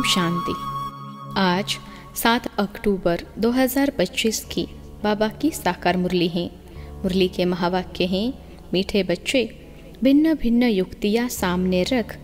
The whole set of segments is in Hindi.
शांति। आज 7 अक्टूबर 2025 की बाबा की साकार मुरली है। मुरली के महावाक्य हैं, मीठे बच्चे, भिन्न भिन्न युक्तियाँ सामने रख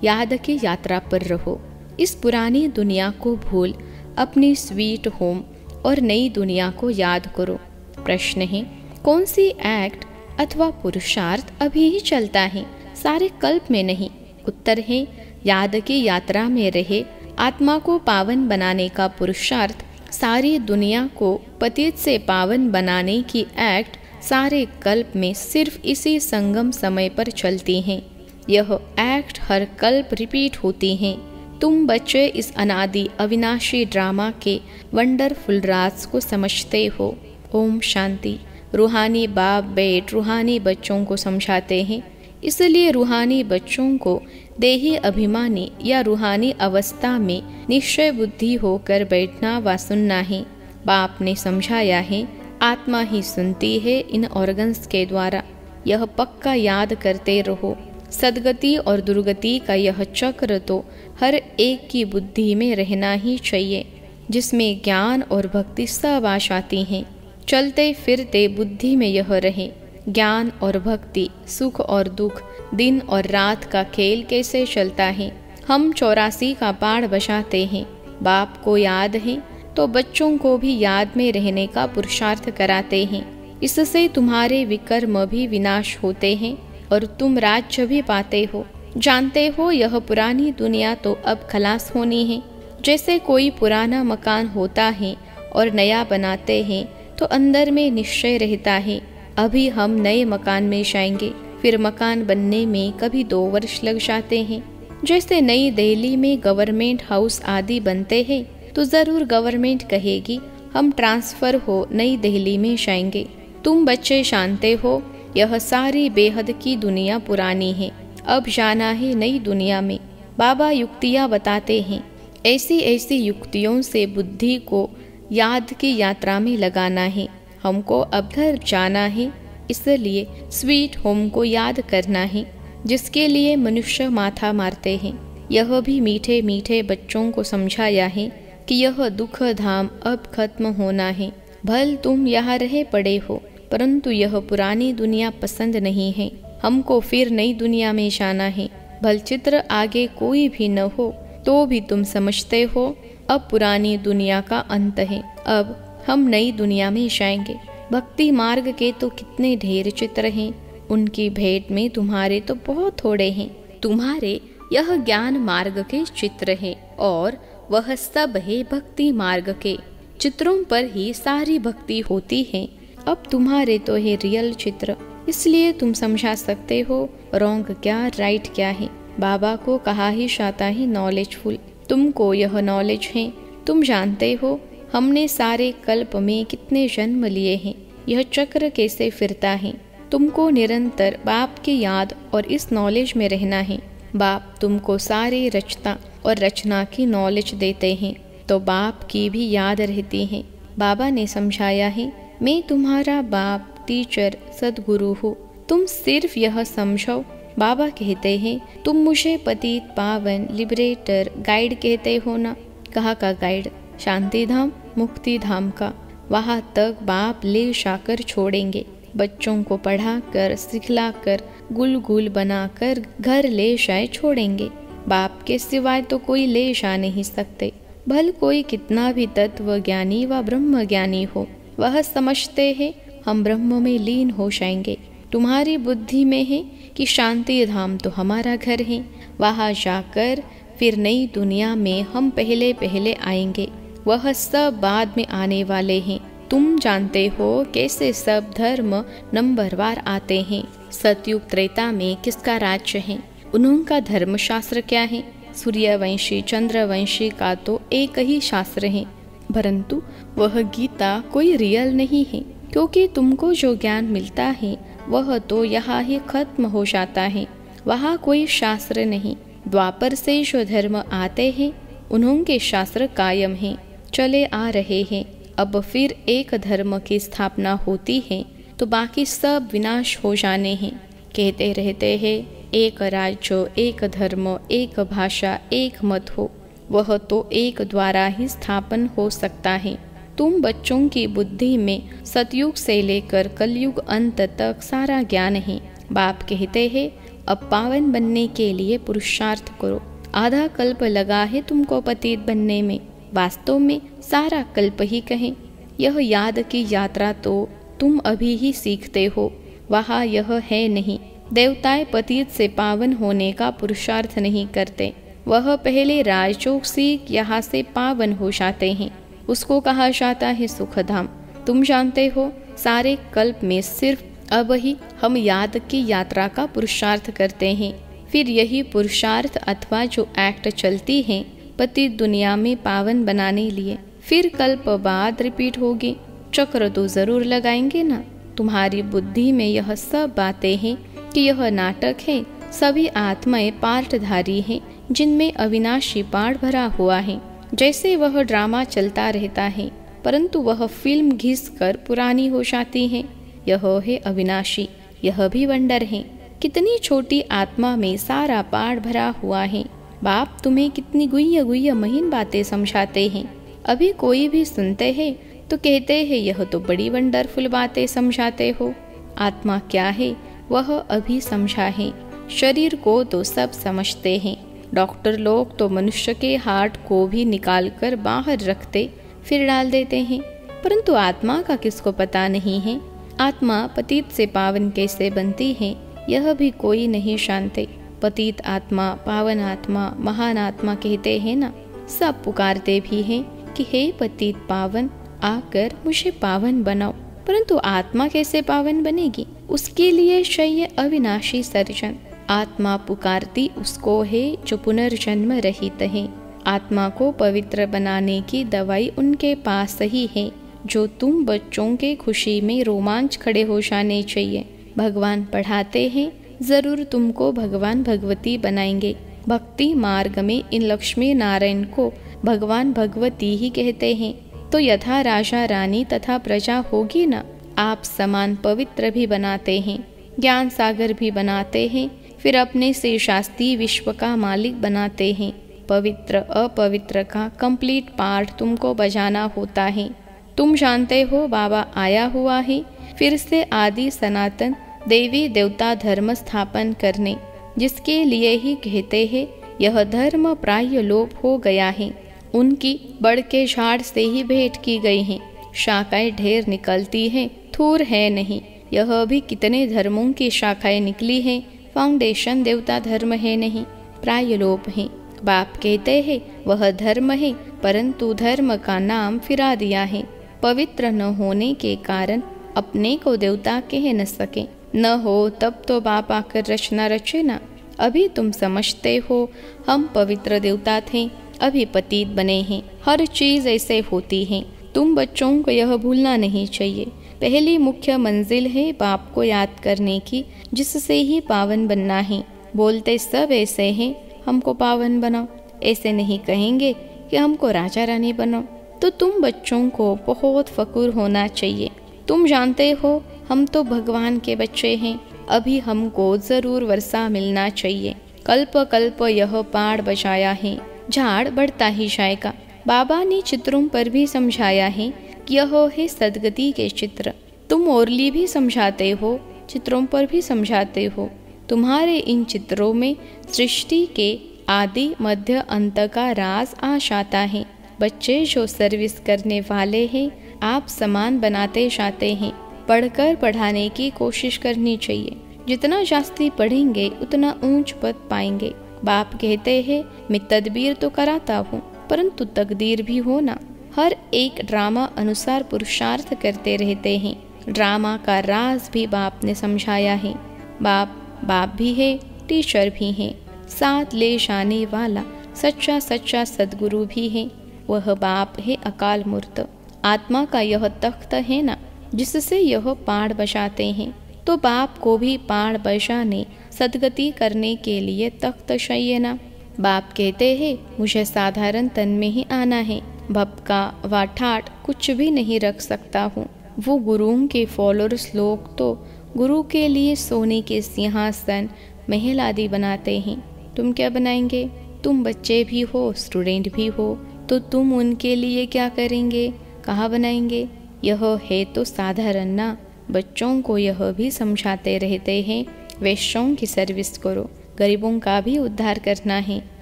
याद की यात्रा पर रहो। इस पुरानी दुनिया को भूल अपनी स्वीट होम और नई दुनिया को याद करो। प्रश्न है, कौन सी एक्ट अथवा पुरुषार्थ अभी ही चलता है, सारे कल्प में नहीं। उत्तर है, याद की यात्रा में रहे आत्मा को पावन बनाने का पुरुषार्थ, सारी दुनिया को पतित से पावन बनाने की एक्ट सारे कल्प में सिर्फ इसी संगम समय पर चलती हैं। यह एक्ट हर कल्प रिपीट होती हैं। तुम बच्चे इस अनादि अविनाशी ड्रामा के वंडरफुल राज को समझते हो। ओम शांति। रूहानी बाप बेट रूहानी बच्चों को समझाते हैं, इसलिए रूहानी बच्चों को देही अभिमानी या रूहानी अवस्था में निश्चय बुद्धि होकर बैठना व सुनना है। बाप ने समझाया है, आत्मा ही सुनती है इन ऑर्गन्स के द्वारा। यह पक्का याद करते रहो। सदगति और दुर्गति का यह चक्र तो हर एक की बुद्धि में रहना ही चाहिए, जिसमें ज्ञान और भक्ति सब आ जाती हैं। चलते फिरते बुद्धि में यह रहे, ज्ञान और भक्ति, सुख और दुख, दिन और रात का खेल कैसे चलता है। हम 84 का पाठ बजाते हैं। बाप को याद है तो बच्चों को भी याद में रहने का पुरुषार्थ कराते हैं। इससे तुम्हारे विकर्म भी विनाश होते हैं और तुम राज्य भी पाते हो। जानते हो, यह पुरानी दुनिया तो अब खलास होनी है। जैसे कोई पुराना मकान होता है और नया बनाते हैं तो अंदर में निश्चय रहता है, अभी हम नए मकान में जाएंगे। फिर मकान बनने में कभी 2 वर्ष लग जाते हैं। जैसे नई दिल्ली में गवर्नमेंट हाउस आदि बनते हैं तो जरूर गवर्नमेंट कहेगी हम ट्रांसफर हो नई दिल्ली में जाएंगे। तुम बच्चे जानते हो, यह सारी बेहद की दुनिया पुरानी है, अब जाना है नई दुनिया में। बाबा युक्तियाँ बताते हैं, ऐसी ऐसी युक्तियों से बुद्धि को याद की यात्रा में लगाना है। हमको अब घर जाना है, इसलिए स्वीट होम को याद करना है, जिसके लिए मनुष्य माथा मारते हैं। यह भी मीठे मीठे बच्चों को समझाया है कि यह दुख धाम अब खत्म होना है। भल तुम यहाँ रहे पड़े हो, परंतु यह पुरानी दुनिया पसंद नहीं है। हमको फिर नई दुनिया में जाना है। भल चित्र आगे कोई भी न हो तो भी तुम समझते हो अब पुरानी दुनिया का अंत है, अब हम नई दुनिया में जाएंगे। भक्ति मार्ग के तो कितने ढेर चित्र हैं, उनकी भेंट में तुम्हारे तो बहुत थोड़े हैं। तुम्हारे यह ज्ञान मार्ग के चित्र है और वह सब है भक्ति मार्ग के चित्रों पर ही सारी भक्ति होती है। अब तुम्हारे तो है रियल चित्र, इसलिए तुम समझा सकते हो रॉन्ग क्या राइट क्या है। बाबा को कहा ही जाता है नॉलेजफुल। तुमको यह नॉलेज है, तुम जानते हो हमने सारे कल्प में कितने जन्म लिए हैं, यह चक्र कैसे फिरता है। तुमको निरंतर बाप की याद और इस नॉलेज में रहना है। बाप तुमको सारे रचना और रचना की नॉलेज देते हैं तो बाप की भी याद रहती है। बाबा ने समझाया है, मैं तुम्हारा बाप, टीचर, सदगुरु हूँ, तुम सिर्फ यह समझो। बाबा कहते हैं, तुम मुझे पतित पावन लिबरेटर गाइड कहते हो ना। कहाँ का गाइड? शांति धाम, मुक्ति धाम का। वहाँ तक बाप ले जाकर छोड़ेंगे। बच्चों को पढ़ाकर, सिखलाकर, गुल गुल बनाकर घर ले जाए छोड़ेंगे। बाप के सिवाय तो कोई ले जा नहीं सकते। भल कोई कितना भी तत्व ज्ञानी व ब्रह्म ज्ञानी हो, वह समझते हैं हम ब्रह्म में लीन हो जाएंगे। तुम्हारी बुद्धि में है कि शांति धाम तो हमारा घर है, वहाँ जाकर फिर नई दुनिया में हम पहले पहले आएंगे, वह सब बाद में आने वाले हैं। तुम जानते हो कैसे सब धर्म नंबरवार आते हैं। सतयुग त्रेता में किसका राज्य है, उनका धर्म शास्त्र क्या है? सूर्यवंशी चंद्रवंशी का तो एक ही शास्त्र है, परंतु वह गीता कोई रियल नहीं है, क्योंकि तुमको जो ज्ञान मिलता है वह तो यहाँ ही खत्म हो जाता है, वहाँ कोई शास्त्र नहीं। द्वापर से जो धर्म आते हैं उन्होंने शास्त्र कायम हैं, चले आ रहे हैं। अब फिर एक धर्म की स्थापना होती है तो बाकी सब विनाश हो जाने हैं। कहते रहते हैं एक राज्य, एक धर्म, एक भाषा, एक मत हो। वह तो एक द्वारा ही स्थापन हो सकता है। तुम बच्चों की बुद्धि में सतयुग से लेकर कलयुग अंत तक सारा ज्ञान है। बाप कहते हैं अब पावन बनने के लिए पुरुषार्थ करो। आधा कल्प लगा है तुमको पतित बनने में, वास्तव में सारा कल्प ही कहें। यह याद की यात्रा तो तुम अभी ही सीखते हो, वहाँ यह है नहीं। देवताएं पतित से पावन होने का पुरुषार्थ नहीं करते, वह पहले राजयोग सीख यहाँ से पावन हो जाते हैं। उसको कहा जाता है सुखधाम। तुम जानते हो सारे कल्प में सिर्फ अब ही हम याद की यात्रा का पुरुषार्थ करते हैं। फिर यही पुरुषार्थ अथवा जो एक्ट चलती है पतित दुनिया में पावन बनाने लिए, फिर कल्प बाद रिपीट होगी। चक्र तो जरूर लगाएंगे ना। तुम्हारी बुद्धि में यह सब बातें हैं कि यह नाटक है। सभी आत्माएं पार्टधारी हैं जिनमें अविनाशी पाठ भरा हुआ है। जैसे वह ड्रामा चलता रहता है परंतु वह फिल्म घिस कर पुरानी हो जाती है। यह है अविनाशी, यह भी वंडर है। कितनी छोटी आत्मा में सारा पाठ भरा हुआ है। बाप तुम्हें कितनी गुह्य गुह्य महीन बातें समझाते हैं। अभी कोई भी सुनते हैं तो कहते हैं यह तो बड़ी वंडरफुल बातें समझाते हो। आत्मा क्या है वह अभी समझा है। शरीर को तो सब समझते हैं। डॉक्टर लोग तो मनुष्य के हार्ट को भी निकाल कर बाहर रखते फिर डाल देते हैं, परंतु आत्मा का किसको पता नहीं है। आत्मा पतित से पावन कैसे बनती है यह भी कोई नहीं जानते। पतित आत्मा, पावन आत्मा, महान आत्मा कहते हैं ना। सब पुकारते भी हैं कि हे पतित पावन आकर मुझे पावन बनाओ, परंतु आत्मा कैसे पावन बनेगी? उसके लिए चाहिए अविनाशी सर्जन। आत्मा पुकारती उसको है जो पुनर्जन्म रहित है। आत्मा को पवित्र बनाने की दवाई उनके पास ही है। जो तुम बच्चों के खुशी में रोमांच खड़े हो जाने चाहिए। भगवान पढ़ाते हैं जरूर तुमको भगवान भगवती बनाएंगे। भक्ति मार्ग में इन लक्ष्मी नारायण को भगवान भगवती ही कहते हैं। तो यथा राजा रानी तथा प्रजा होगी ना। आप समान पवित्र भी बनाते हैं, ज्ञान सागर भी बनाते हैं, फिर अपने से शास्त्री विश्व का मालिक बनाते हैं। पवित्र अपवित्र का कंप्लीट पार्ट तुमको बजाना होता है। तुम जानते हो बाबा आया हुआ है फिर से आदि सनातन देवी देवता धर्म स्थापन करने, जिसके लिए ही कहते हैं यह धर्म प्राय लोप हो गया है। उनकी बड़ के झाड़ से ही भेंट की गई है। शाखाएं ढेर निकलती हैं, थूर है नहीं। यह भी कितने धर्मों की शाखाएं निकली हैं, फाउंडेशन देवता धर्म है नहीं, प्राय लोप है। बाप कहते हैं वह धर्म है, परंतु धर्म का नाम फिरा दिया है। पवित्र न होने के कारण अपने को देवता कह न सके। न हो तब तो बाप आकर रचना रचे ना। अभी तुम समझते हो हम पवित्र देवता थे, अभी पतित बने हैं। हर चीज ऐसे होती है। तुम बच्चों को यह भूलना नहीं चाहिए। पहली मुख्य मंजिल है बाप को याद करने की, जिससे ही पावन बनना है। बोलते सब ऐसे हैं हमको पावन बनाओ, ऐसे नहीं कहेंगे कि हमको राजा रानी बनाओ। तो तुम बच्चों को बहुत फक्र होना चाहिए। तुम जानते हो हम तो भगवान के बच्चे हैं, अभी हमको जरूर वर्षा मिलना चाहिए। कल्प कल्प यह पाड़ बचाया है, झाड़ बढ़ता ही जाएगा। बाबा ने चित्रों पर भी समझाया है कि यह है सदगति के चित्र। तुम ओरली भी समझाते हो, चित्रों पर भी समझाते हो। तुम्हारे इन चित्रों में सृष्टि के आदि मध्य अंत का राज आ जाता है। बच्चे जो सर्विस करने वाले हैं आप समान बनाते जाते हैं। पढ़कर पढ़ाने की कोशिश करनी चाहिए। जितना जास्ती पढ़ेंगे उतना ऊंच पद पाएंगे। बाप कहते हैं मैं तदबीर तो कराता हूँ, परंतु तकदीर भी हो ना। हर एक ड्रामा अनुसार पुरुषार्थ करते रहते हैं। ड्रामा का राज भी बाप ने समझाया है। बाप भी है, टीचर भी है, साथ ले जाने वाला सच्चा सच्चा सदगुरु भी है। वह बाप है अकाल मूर्त। आत्मा का यह तख्त है ना, जिससे यह पाड़ बजाते हैं। तो बाप को भी पाड़ बजाने सदगति करने के लिए तख्त चाहिए ना। बाप कहते हैं मुझे साधारण तन में ही आना है, भपका व ठाट कुछ भी नहीं रख सकता हूँ। वो गुरुओं के फॉलोअर्स लोग तो गुरु के लिए सोने के सिंहासन महल आदि बनाते हैं। तुम क्या बनाएंगे? तुम बच्चे भी हो, स्टूडेंट भी हो, तो तुम उनके लिए क्या करेंगे, कहाँ बनाएंगे? यह है तो साधारण ना। बच्चों को यह भी समझाते रहते हैं, वैश्यों की सर्विस करो, गरीबों का भी उद्धार करना है।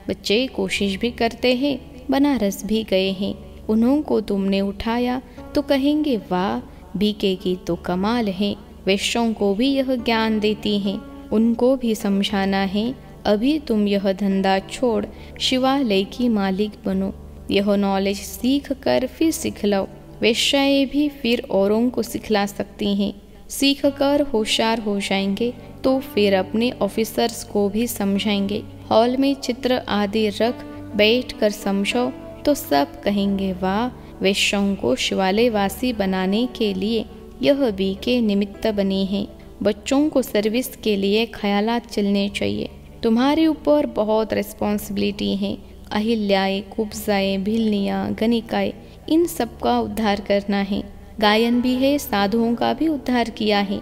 बच्चे कोशिश भी करते हैं, बनारस भी गए हैं, उन्हों को तुमने उठाया तो कहेंगे वाह, बीके की तो कमाल है। वैश्यों को भी यह ज्ञान देती हैं, उनको भी समझाना है, अभी तुम यह धंधा छोड़ शिवालय की मालिक बनो। यह नॉलेज सीख कर फिर सिखलाओ। वैश्याएं भी फिर औरों को सिखला सकती हैं। सीख कर होशियार हो जाएंगे तो फिर अपने ऑफिसर्स को भी समझाएंगे। हॉल में चित्र आदि रख बैठ कर समझो तो सब कहेंगे वाह, वैश्यों को शिवालय वासी बनाने के लिए यह भी के निमित्त बनी है। बच्चों को सर्विस के लिए ख्यालात चलने चाहिए। तुम्हारे ऊपर बहुत रिस्पॉन्सिबिलिटी है। अहिल्याएं, कुब्जाएं, भिलनियाँ, गणिकाएं, इन सब का उद्धार करना है। गायन भी है, साधुओं का भी उद्धार किया है।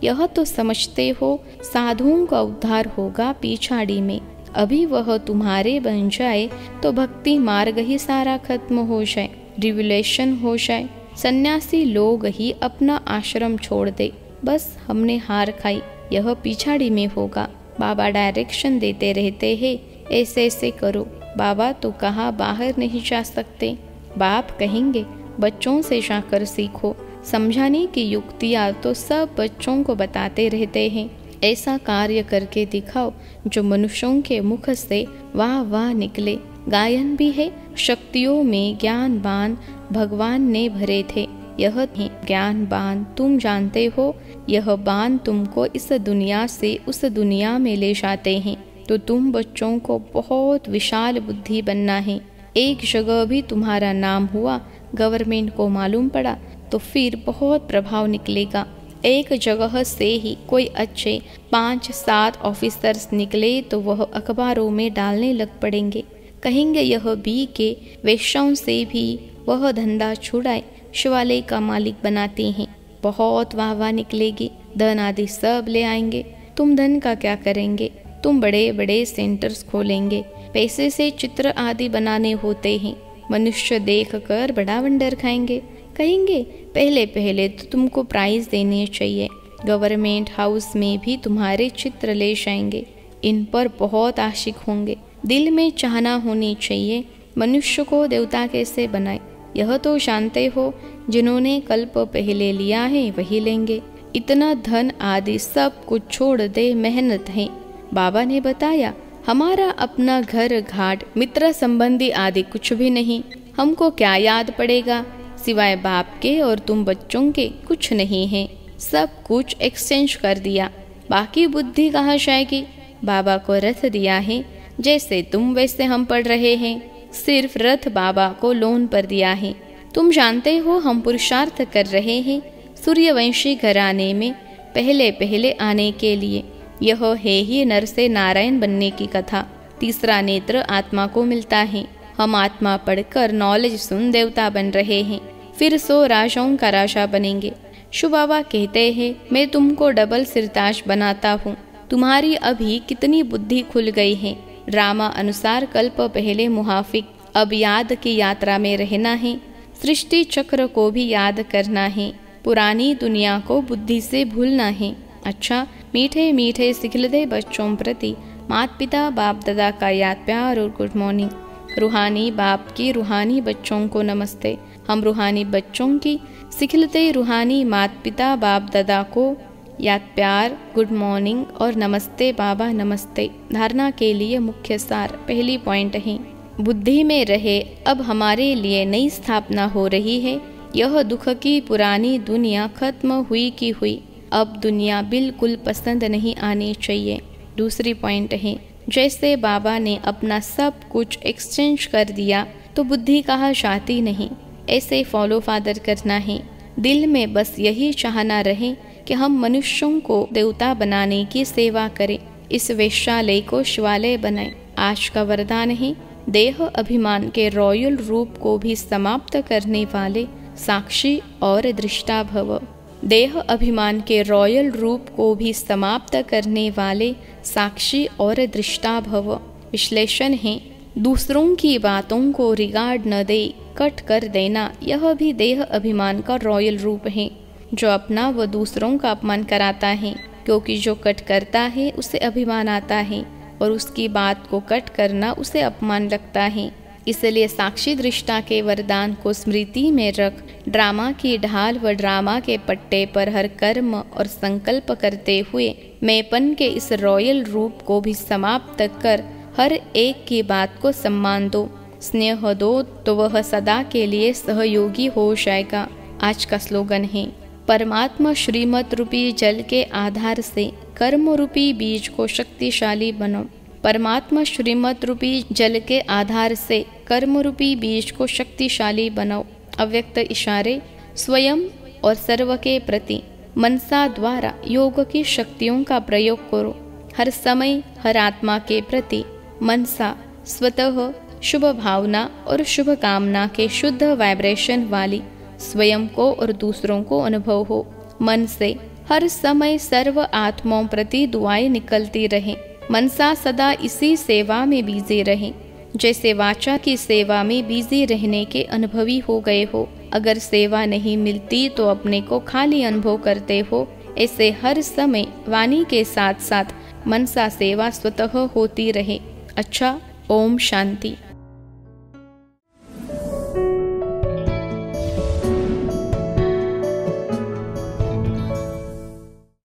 यह तो समझते हो साधुओं का उद्धार होगा पिछाड़ी में। अभी वह तुम्हारे बन जाए तो भक्ति मार्ग ही सारा खत्म हो जाए, रिवोल्यूशन हो जाए, सन्यासी लोग ही अपना आश्रम छोड़ दे। बस हमने हार खाई, यह पिछाड़ी में होगा। बाबा डायरेक्शन देते रहते हैं, ऐसे ऐसे करो। बाबा तो कहा बाहर नहीं जा सकते। बाप कहेंगे बच्चों से जाकर सीखो। समझाने की युक्तियाँ तो सब बच्चों को बताते रहते हैं। ऐसा कार्य करके दिखाओ जो मनुष्यों के मुख से वाह वाह निकले। गायन भी है, शक्तियों में ज्ञान बाण भगवान ने भरे थे। यह ज्ञान बाण तुम जानते हो, यह बाण तुमको इस दुनिया से उस दुनिया में ले जाते हैं। तो तुम बच्चों को बहुत विशाल बुद्धि बनना है। एक जगह भी तुम्हारा नाम हुआ, गवर्नमेंट को मालूम पड़ा तो फिर बहुत प्रभाव निकलेगा। एक जगह से ही कोई अच्छे 5-7 ऑफिसर्स निकले तो वह अखबारों में डालने लग पड़ेंगे। कहेंगे यह बी के वैश्यों से भी वह धंधा छुड़ाए, शिवालय का मालिक बनाते हैं। बहुत वाह वाह निकलेगी, धन आदि सब ले आएंगे। तुम धन का क्या करेंगे? तुम बड़े बड़े सेंटर्स खोलेंगे। पैसे से चित्र आदि बनाने होते हैं। मनुष्य देख कर बड़ा वंडर खाएंगे। कहेंगे पहले पहले तो तुमको प्राइज देने चाहिए। गवर्नमेंट हाउस में भी तुम्हारे चित्र ले जाएंगे। इन पर बहुत आशिक होंगे। दिल में चाहना होनी चाहिए मनुष्य को देवता कैसे बनाए। यह तो जानते हो, जिन्होंने कल्प पहले लिया है वही लेंगे। इतना धन आदि सब कुछ छोड़ दे, मेहनत है। बाबा ने बताया हमारा अपना घर घाट मित्र संबंधी आदि कुछ भी नहीं। हमको क्या याद पड़ेगा सिवाय बाप के और तुम बच्चों के? कुछ नहीं है, सब कुछ एक्सचेंज कर दिया। बाकी बुद्धि कहाँ जाएगी? बाबा को रथ दिया है, जैसे तुम वैसे हम पढ़ रहे हैं। सिर्फ रथ बाबा को लोन पर दिया है। तुम जानते हो हम पुरुषार्थ कर रहे हैं सूर्यवंशी घराने में पहले पहले आने के लिए। यह है ही नर से नारायण बनने की कथा। तीसरा नेत्र आत्मा को मिलता है। हम आत्मा पढ़कर नॉलेज सुन देवता बन रहे हैं, फिर 100 राजाओं का राजा बनेंगे। शिव बाबा कहते हैं मैं तुमको डबल सिरताज बनाता हूँ। तुम्हारी अभी कितनी बुद्धि खुल गई है। ड्रामा अनुसार कल्प पहले मुहाफिक, अब याद की यात्रा में रहना है। सृष्टि चक्र को भी याद करना है। पुरानी दुनिया को बुद्धि से भूलना है। अच्छा, मीठे मीठे सिखलते बच्चों प्रति माता पिता बाप दादा का याद प्यार और गुड मॉर्निंग। रूहानी बाप की रूहानी बच्चों को नमस्ते। हम रूहानी बच्चों की सिखलते रूहानी माता पिता बाप दादा को याद प्यार, गुड मॉर्निंग और नमस्ते बाबा नमस्ते। धारणा के लिए मुख्य सार पहली पॉइंट है, बुद्धि में रहे। अब हमारे लिए नई स्थापना हो रही है। यह दुख की पुरानी दुनिया खत्म हुई की हुई। अब दुनिया बिल्कुल पसंद नहीं आनी चाहिए। दूसरी पॉइंट है, जैसे बाबा ने अपना सब कुछ एक्सचेंज कर दिया तो बुद्धि कहाँ जाती नहीं। ऐसे फॉलो फादर करना है। दिल में बस यही चाहना रहे कि हम मनुष्यों को देवता बनाने की सेवा करें, इस वैश्यालय को शिवालय बनाएं। आज का वरदान है, देह अभिमान के रॉयल रूप को भी समाप्त करने वाले साक्षी और दृष्टा भव। देह अभिमान के रॉयल रूप को भी समाप्त करने वाले साक्षी और दृष्टा भव। विश्लेषण है, दूसरों की बातों को रिगार्ड न दे, कट कर देना, यह भी देह अभिमान का रॉयल रूप है। जो अपना व दूसरों का अपमान कराता है, क्योंकि जो कट करता है उसे अभिमान आता है और उसकी बात को कट करना उसे अपमान लगता है। इसलिए साक्षी दृष्टा के वरदान को स्मृति में रख ड्रामा की ढाल व ड्रामा के पट्टे पर हर कर्म और संकल्प करते हुए मैंपन के इस रॉयल रूप को भी समाप्त कर हर एक की बात को सम्मान दो, स्नेह दो, तो वह सदा के लिए सहयोगी हो जाएगा। आज का स्लोगन है, परमात्मा श्रीमत रूपी जल के आधार से कर्म रूपी बीज को शक्तिशाली बनो। परमात्मा श्रीमत रूपी जल के आधार से कर्म रूपी बीज को शक्तिशाली बनाओ। अव्यक्त इशारे स्वयं और सर्व के प्रति मनसा द्वारा योग की शक्तियों का प्रयोग करो। हर समय हर आत्मा के प्रति मनसा स्वतः शुभ भावना और शुभ कामना के शुद्ध वाइब्रेशन वाली स्वयं को और दूसरों को अनुभव हो। मन से हर समय सर्व आत्माओं प्रति दुआएं निकलती रहें। मनसा सदा इसी सेवा में बिजी रहे, जैसे वाचा की सेवा में बिजी रहने के अनुभवी हो गए हो। अगर सेवा नहीं मिलती तो अपने को खाली अनुभव करते हो। ऐसे हर समय वाणी के साथ साथ मनसा सेवा स्वतः होती रहे। अच्छा, ओम शांति।